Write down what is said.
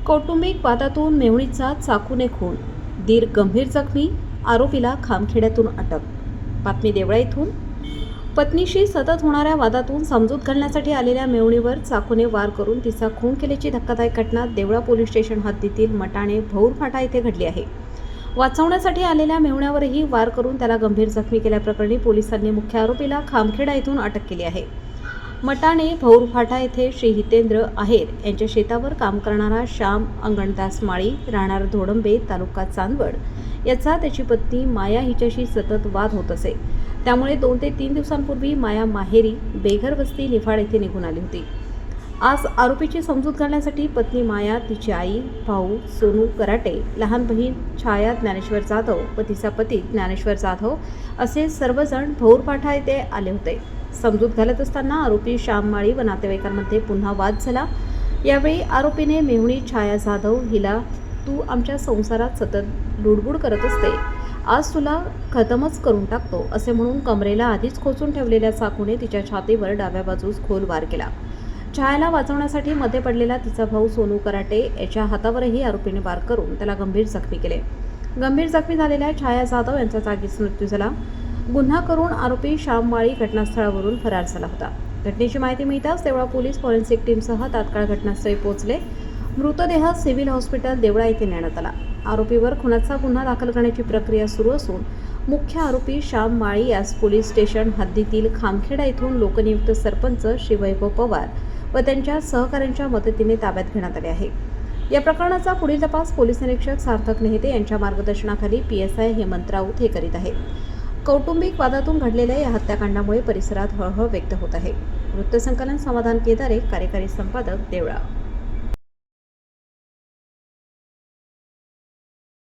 कौटुंबिक वादातून मेहुणीचा चाकूने खून, दीर गंभीर जखमी, आरोपीला खामखेड्यातून अटक. बातमी देवळा येथून. पत्नीशी सतत होणाऱ्या वादातून समजूत घालण्यासाठी आलेल्या मेहुणीवर चाकूने वार करून तिचा खून केल्याची धक्कादायक घटना देवळा पोलीस स्टेशन हद्दीतील मटाणे भौर फाटा येथे घडली आहे. वाचवण्यासाठी आलेल्या मेहुण्यावरही वार करून त्याला गंभीर जखमी केल्याप्रकरणी पोलिसांनी मुख्य आरोपीला खामखेडा येथून अटक केली आहे. मटाणे भौर फाटा येथे श्री हितेंद्र आहेर यांच्या शेतावर काम करणारा श्याम अंगणदास माळी, राहणार धोडंबे, तालुका चांदवड याचा त्याची पत्नी माया हिच्याशी सतत वाद होत असे. त्यामुळे 2 ते 3 दिवसांपूर्वी माया माहेरी बेघर वस्ती निफाड येथे निघून आली होती. आज आरोपीची समजूत घालण्यासाठी पत्नी माया, तिची आई, भाऊ सोनू कराटे, लहान बहीण छाया ज्ञानेश्वर जाधव व तिचा पती ज्ञानेश्वर जाधव असे सर्वजण भौर फाटा येथे आले होते. समजूत घालत असताना आरोपी श्याम माळी व नातेवाईकांमध्ये पुन्हा वाद झाला. यावेळी आरोपीने मेहुणी छाया जाधव हिला, तू आमच्या संसारात सतत लुडबुड करत असते, आज तुला खतमच करून टाकतो असे म्हणून कमरेला आधीच खोचून ठेवलेल्या चाकूने तिच्या छातीवर डाव्या बाजूस खोल वार केला. छायाला वाचवण्यासाठी मध्ये पडलेला तिचा भाऊ सोनू कराटे याच्या हातावरही आरोपीने वार करून त्याला गंभीर जखमी केले. गंभीर जखमी झालेल्या छाया जाधव यांचा जागीच मृत्यू झाला. गुन्हा करून आरोपी श्याम माळी घटनास्थळावरून फरार झाला होता. घटनेची माहिती मिळताच देवळा पोलीस फॉरेन्सिक टीमसह तात्काळ घटनास्थळी पोहोचले. मृतदेह सिव्हिल हॉस्पिटल देवळा येथे नेण्यात आला. आरोपीवर खुनाचा गुन्हा दाखल करण्याची प्रक्रिया सुरू असून मुख्य आरोपी श्याम माळी यास पोलीस स्टेशन हद्दीतील खामखेडा येथून लोकनियुक्त सरपंच श्री वैभव पवार व त्यांच्या सहकाऱ्यांच्या मदतीने ताब्यात घेण्यात आले आहे. या प्रकरणाचा पुढील तपास पोलीस निरीक्षक सार्थक नेहते यांच्या मार्गदर्शनाखाली PSI हेमंत राऊत हे करीत आहेत. कौटुंबिक वादातून घडलेल्या या हत्याकांडामुळे परिसरात हळहळ व्यक्त होत आहे. वृत्तसंकलन समाधान केदारे, कार्यकारी संपादक, देवळा.